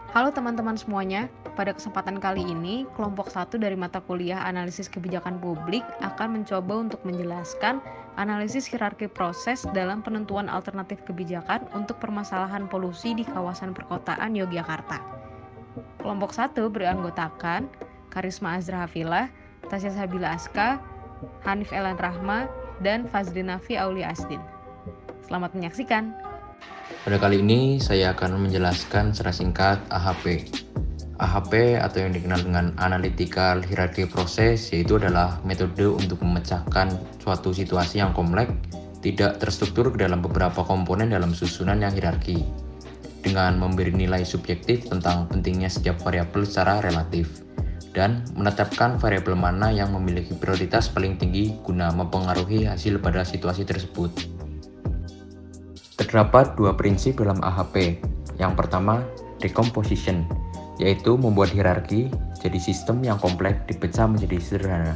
Halo teman-teman semuanya, pada kesempatan kali ini, kelompok 1 dari mata kuliah Analisis Kebijakan Publik akan mencoba untuk menjelaskan analisis hierarki proses dalam penentuan alternatif kebijakan untuk permasalahan polusi di kawasan perkotaan Yogyakarta. Kelompok 1 beranggotakan Karisma Azra Hafilah, Tasya Sabila Aska, Hanif Elan Rahma, dan Fazli Nafi Aulia Asdin. Selamat menyaksikan. Pada kali ini saya akan menjelaskan secara singkat AHP. AHP atau yang dikenal dengan Analytical Hierarchy Process yaitu adalah metode untuk memecahkan suatu situasi yang kompleks, tidak terstruktur ke dalam beberapa komponen dalam susunan yang hierarki, dengan memberi nilai subjektif tentang pentingnya setiap variabel secara relatif, dan menetapkan variabel mana yang memiliki prioritas paling tinggi guna mempengaruhi hasil pada situasi tersebut. Terdapat dua prinsip dalam AHP. Yang pertama, decomposition, yaitu membuat hierarki jadi sistem yang kompleks dipecah menjadi sederhana.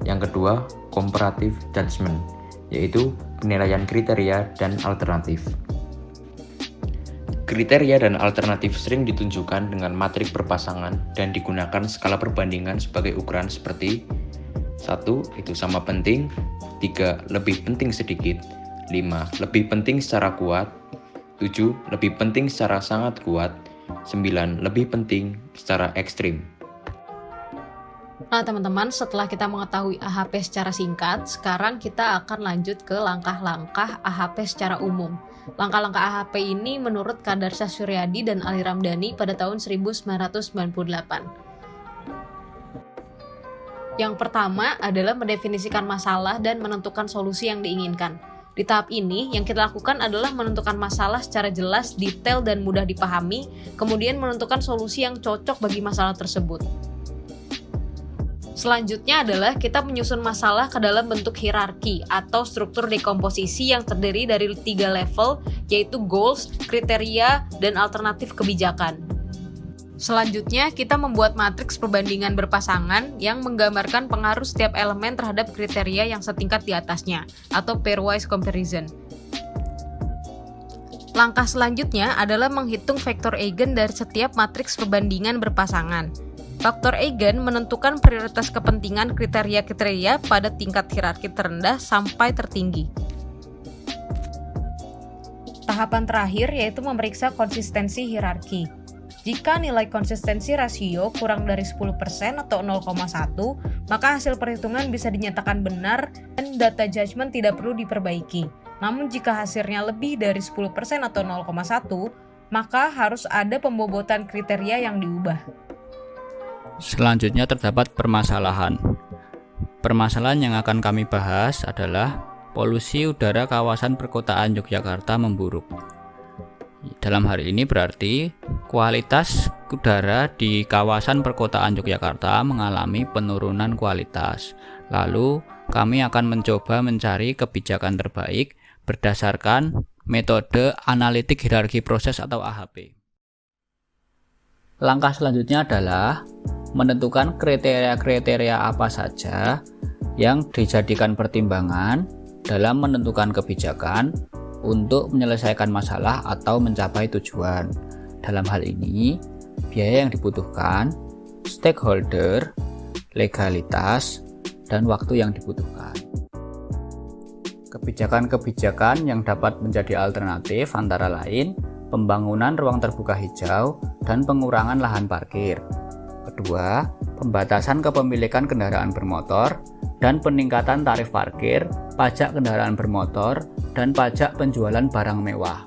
Yang kedua, comparative judgment, yaitu penilaian kriteria dan alternatif. Kriteria dan alternatif sering ditunjukkan dengan matrik berpasangan dan digunakan skala perbandingan sebagai ukuran seperti 1. Itu sama penting, 3. Lebih penting sedikit, 5. Lebih penting secara kuat, 7. Lebih penting secara sangat kuat, 9. Lebih penting secara ekstrim. Nah teman-teman, setelah kita mengetahui AHP secara singkat, sekarang kita akan lanjut ke langkah-langkah AHP secara umum. Langkah-langkah AHP ini menurut Kadarsyah Suryadi dan Ali Ramdhani pada tahun 1998. Yang pertama adalah mendefinisikan masalah dan menentukan solusi yang diinginkan. Di tahap ini, yang kita lakukan adalah menentukan masalah secara jelas, detail, dan mudah dipahami, kemudian menentukan solusi yang cocok bagi masalah tersebut. Selanjutnya adalah kita menyusun masalah ke dalam bentuk hierarki atau struktur dekomposisi yang terdiri dari 3 level, yaitu goals, kriteria, dan alternatif kebijakan. Selanjutnya, kita membuat matriks perbandingan berpasangan yang menggambarkan pengaruh setiap elemen terhadap kriteria yang setingkat di atasnya, atau pairwise comparison. Langkah selanjutnya adalah menghitung vektor eigen dari setiap matriks perbandingan berpasangan. Faktor eigen menentukan prioritas kepentingan kriteria-kriteria pada tingkat hierarki terendah sampai tertinggi. Tahapan terakhir yaitu memeriksa konsistensi hierarki. Jika nilai konsistensi rasio kurang dari 10% atau 0,1, maka hasil perhitungan bisa dinyatakan benar dan data judgment tidak perlu diperbaiki. Namun jika hasilnya lebih dari 10% atau 0,1, maka harus ada pembobotan kriteria yang diubah. Selanjutnya terdapat permasalahan. Permasalahan yang akan kami bahas adalah polusi udara kawasan perkotaan Yogyakarta memburuk. Dalam hal ini berarti kualitas udara di kawasan perkotaan Yogyakarta mengalami penurunan kualitas. Lalu kami akan mencoba mencari kebijakan terbaik berdasarkan metode analitik hierarki proses atau AHP. Langkah selanjutnya adalah menentukan kriteria-kriteria apa saja yang dijadikan pertimbangan dalam menentukan kebijakan untuk menyelesaikan masalah atau mencapai tujuan. Dalam hal ini, biaya yang dibutuhkan, stakeholder, legalitas, dan waktu yang dibutuhkan. Kebijakan-kebijakan yang dapat menjadi alternatif antara lain pembangunan ruang terbuka hijau dan pengurangan lahan parkir. Kedua, pembatasan kepemilikan kendaraan bermotor dan peningkatan tarif parkir, pajak kendaraan bermotor, dan pajak penjualan barang mewah.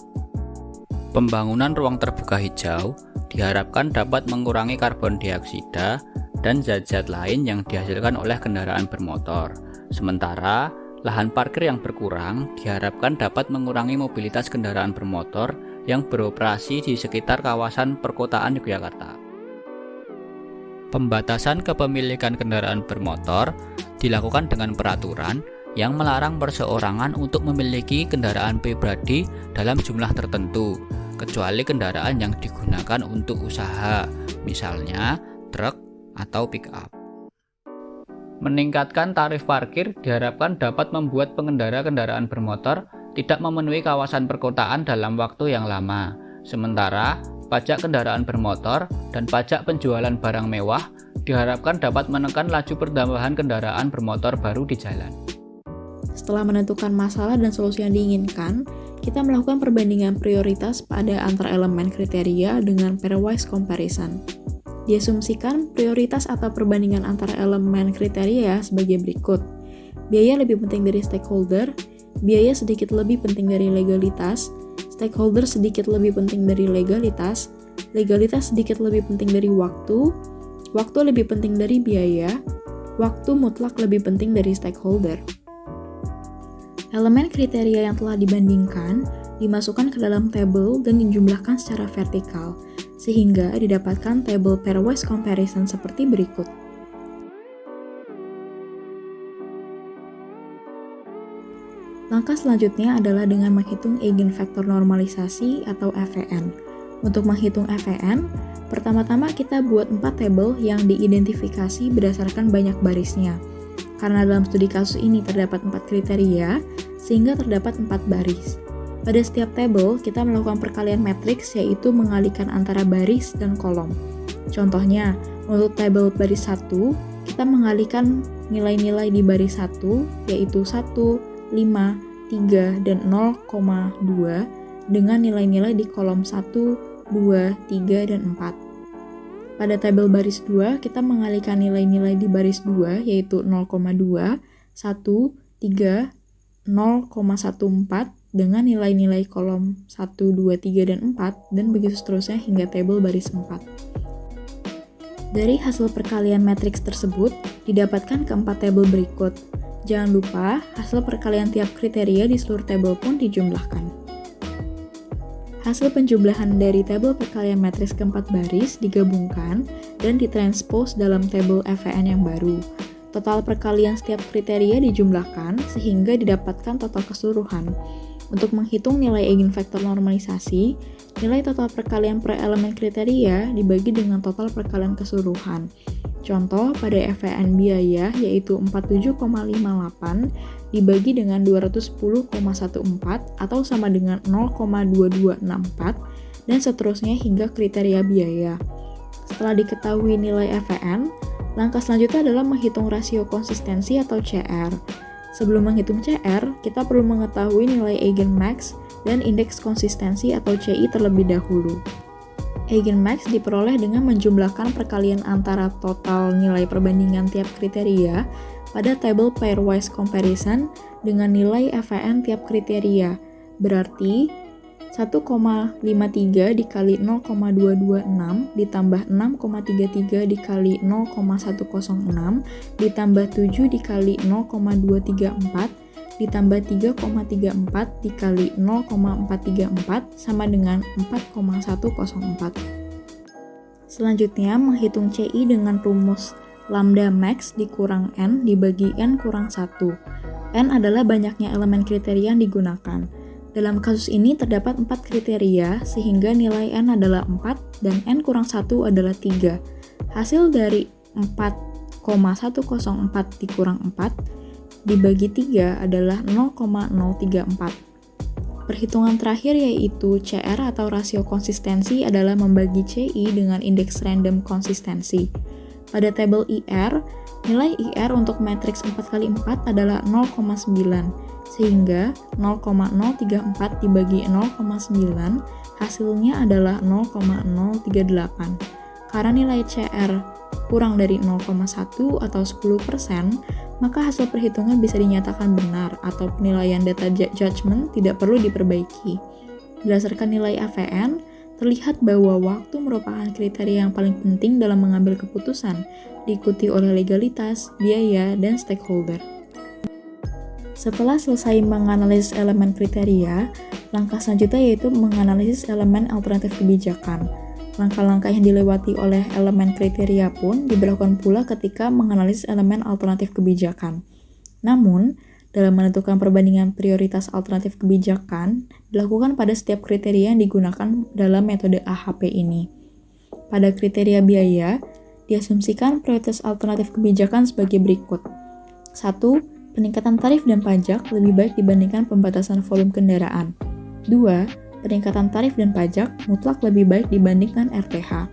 Pembangunan ruang terbuka hijau diharapkan dapat mengurangi karbon dioksida dan zat-zat lain yang dihasilkan oleh kendaraan bermotor. Sementara, lahan parkir yang berkurang diharapkan dapat mengurangi mobilitas kendaraan bermotor yang beroperasi di sekitar kawasan perkotaan Yogyakarta. Pembatasan kepemilikan kendaraan bermotor dilakukan dengan peraturan yang melarang perseorangan untuk memiliki kendaraan pribadi dalam jumlah tertentu, kecuali kendaraan yang digunakan untuk usaha, misalnya truk atau pick-up. Meningkatkan tarif parkir diharapkan dapat membuat pengendara kendaraan bermotor tidak memenuhi kawasan perkotaan dalam waktu yang lama, sementara pajak kendaraan bermotor, dan pajak penjualan barang mewah diharapkan dapat menekan laju pertambahan kendaraan bermotor baru di jalan. Setelah menentukan masalah dan solusi yang diinginkan, kita melakukan perbandingan prioritas pada antar elemen kriteria dengan pairwise comparison. Diasumsikan prioritas atau perbandingan antara elemen kriteria sebagai berikut. Biaya lebih penting dari stakeholder, biaya sedikit lebih penting dari legalitas, stakeholder sedikit lebih penting dari legalitas, legalitas sedikit lebih penting dari waktu, waktu lebih penting dari biaya, waktu mutlak lebih penting dari stakeholder. Elemen kriteria yang telah dibandingkan dimasukkan ke dalam tabel dan dijumlahkan secara vertikal, sehingga didapatkan tabel pairwise comparison seperti berikut. Langkah selanjutnya adalah dengan menghitung eigenvektor normalisasi atau EVN. Untuk menghitung EVN, pertama-tama kita buat 4 tabel yang diidentifikasi berdasarkan banyak barisnya. Karena dalam studi kasus ini terdapat 4 kriteria, sehingga terdapat 4 baris. Pada setiap tabel, kita melakukan perkalian matriks, yaitu mengalihkan antara baris dan kolom. Contohnya, untuk tabel baris 1, kita mengalihkan nilai-nilai di baris 1, yaitu 1, 5, 3, dan 0,2 dengan nilai-nilai di kolom 1, 2, 3, dan 4. Pada tabel baris 2, kita mengalihkan nilai-nilai di baris 2, yaitu 0,2, 1, 3, 0,14 dengan nilai-nilai kolom 1, 2, 3, dan 4, dan begitu seterusnya hingga tabel baris 4. Dari hasil perkalian matriks tersebut, didapatkan keempat tabel berikut. Jangan lupa, hasil perkalian tiap kriteria di seluruh tabel pun dijumlahkan. Hasil penjumlahan dari tabel perkalian matriks keempat baris digabungkan dan ditranspose dalam tabel EVN yang baru. Total perkalian setiap kriteria dijumlahkan sehingga didapatkan total keseluruhan. Untuk menghitung nilai eigenvektor normalisasi, nilai total perkalian per elemen kriteria dibagi dengan total perkalian keseluruhan. Contoh pada EVN biaya yaitu 47,58 dibagi dengan 210,14 atau sama dengan 0,2264 dan seterusnya hingga kriteria biaya. Setelah diketahui nilai EVN, langkah selanjutnya adalah menghitung rasio konsistensi atau CR. Sebelum menghitung CR, kita perlu mengetahui nilai Eigenmax dan indeks konsistensi atau CI terlebih dahulu. Eigenmax diperoleh dengan menjumlahkan perkalian antara total nilai perbandingan tiap kriteria pada tabel pairwise comparison dengan nilai EVN tiap kriteria, berarti 1,53 dikali 0,226 ditambah 6,33 dikali 0,106 ditambah 7 dikali 0,234 ditambah 3,34 dikali 0,434 sama dengan 4,104. Selanjutnya, menghitung CI dengan rumus lambda max dikurang N dibagi N kurang 1. N adalah banyaknya elemen kriteria yang digunakan. Dalam kasus ini terdapat 4 kriteria sehingga nilai N adalah 4 dan N kurang 1 adalah 3. Hasil dari 4,104 dikurang 4 dibagi 3 adalah 0,034. Perhitungan terakhir yaitu CR atau rasio konsistensi adalah membagi CI dengan indeks random konsistensi. Pada tabel IR, nilai IR untuk matriks 4x4 adalah 0,9, sehingga 0,034 dibagi 0,9 hasilnya adalah 0,038. Karena nilai CR kurang dari 0,1 atau 10%, maka hasil perhitungan bisa dinyatakan benar atau penilaian data judgment tidak perlu diperbaiki. Berdasarkan nilai EVN, terlihat bahwa waktu merupakan kriteria yang paling penting dalam mengambil keputusan, diikuti oleh legalitas, biaya, dan stakeholder. Setelah selesai menganalisis elemen kriteria, langkah selanjutnya yaitu menganalisis elemen alternatif kebijakan. Langkah-langkah yang dilewati oleh elemen kriteria pun diberlakukan pula ketika menganalisis elemen alternatif kebijakan. Namun, dalam menentukan perbandingan prioritas alternatif kebijakan dilakukan pada setiap kriteria yang digunakan dalam metode AHP ini. Pada kriteria biaya, diasumsikan prioritas alternatif kebijakan sebagai berikut. 1. Peningkatan tarif dan pajak lebih baik dibandingkan pembatasan volume kendaraan. 2. peningkatan tarif dan pajak mutlak lebih baik dibandingkan RTH.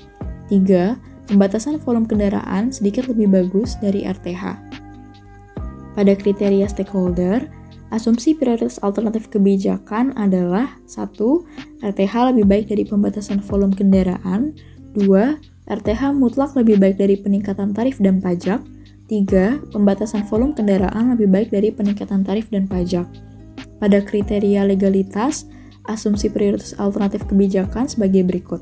3. Pembatasan volume kendaraan sedikit lebih bagus dari RTH. Pada kriteria stakeholder, asumsi prioritas alternatif kebijakan adalah 1. RTH lebih baik dari pembatasan volume kendaraan. 2. RTH mutlak lebih baik dari peningkatan tarif dan pajak. 3. Pembatasan volume kendaraan lebih baik dari peningkatan tarif dan pajak. Pada kriteria legalitas, asumsi prioritas alternatif kebijakan sebagai berikut.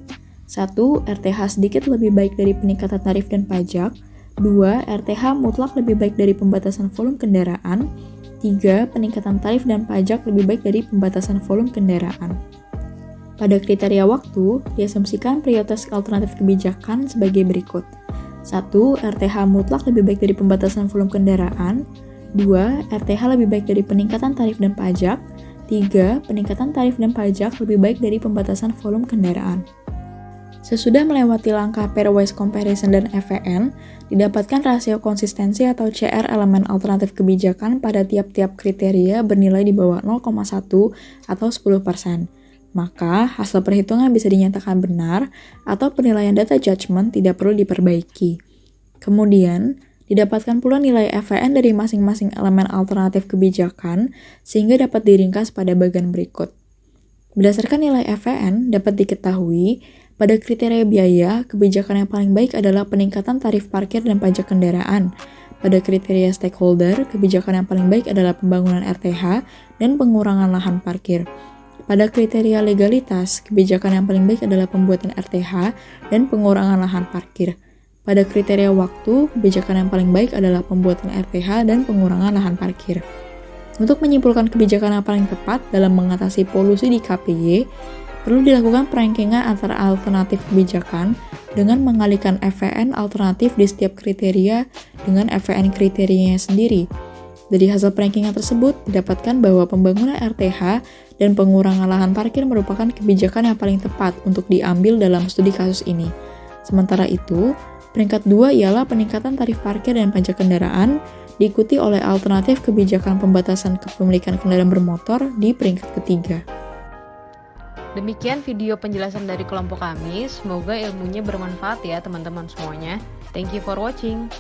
1. RTH sedikit lebih baik dari peningkatan tarif dan pajak. 2. RTH mutlak lebih baik dari pembatasan volume kendaraan. 3. Peningkatan tarif dan pajak lebih baik dari pembatasan volume kendaraan. Pada kriteria waktu, diasumsikan prioritas alternatif kebijakan sebagai berikut. 1. RTH mutlak lebih baik dari pembatasan volume kendaraan. 2. RTH lebih baik dari peningkatan tarif dan pajak. 3. Peningkatan tarif dan pajak lebih baik dari pembatasan volume kendaraan. Sesudah melewati langkah pairwise comparison dan FEN, didapatkan rasio konsistensi atau CR elemen alternatif kebijakan pada tiap-tiap kriteria bernilai di bawah 0,1 atau 10%. Maka, hasil perhitungan bisa dinyatakan benar atau penilaian data judgment tidak perlu diperbaiki. Kemudian, didapatkan pula nilai FEN dari masing-masing elemen alternatif kebijakan sehingga dapat diringkas pada bagian berikut. Berdasarkan nilai FEN, dapat diketahui pada kriteria biaya, kebijakan yang paling baik adalah peningkatan tarif parkir dan pajak kendaraan. Pada kriteria stakeholder, kebijakan yang paling baik adalah pembangunan RTH dan pengurangan lahan parkir. Pada kriteria legalitas, kebijakan yang paling baik adalah pembuatan RTH dan pengurangan lahan parkir. Pada kriteria waktu, kebijakan yang paling baik adalah pembuatan RTH dan pengurangan lahan parkir. Untuk menyimpulkan kebijakan yang paling tepat dalam mengatasi polusi di KPY, perlu dilakukan perankingan antara alternatif kebijakan dengan mengalihkan FEN alternatif di setiap kriteria dengan FEN kriterianya sendiri. Dari hasil perankingan tersebut, didapatkan bahwa pembangunan RTH dan pengurangan lahan parkir merupakan kebijakan yang paling tepat untuk diambil dalam studi kasus ini. Sementara itu, peringkat 2 ialah peningkatan tarif parkir dan pajak kendaraan, diikuti oleh alternatif kebijakan pembatasan kepemilikan kendaraan bermotor di peringkat ketiga. Demikian video penjelasan dari kelompok kami. Semoga ilmunya bermanfaat ya teman-teman semuanya. Thank you for watching.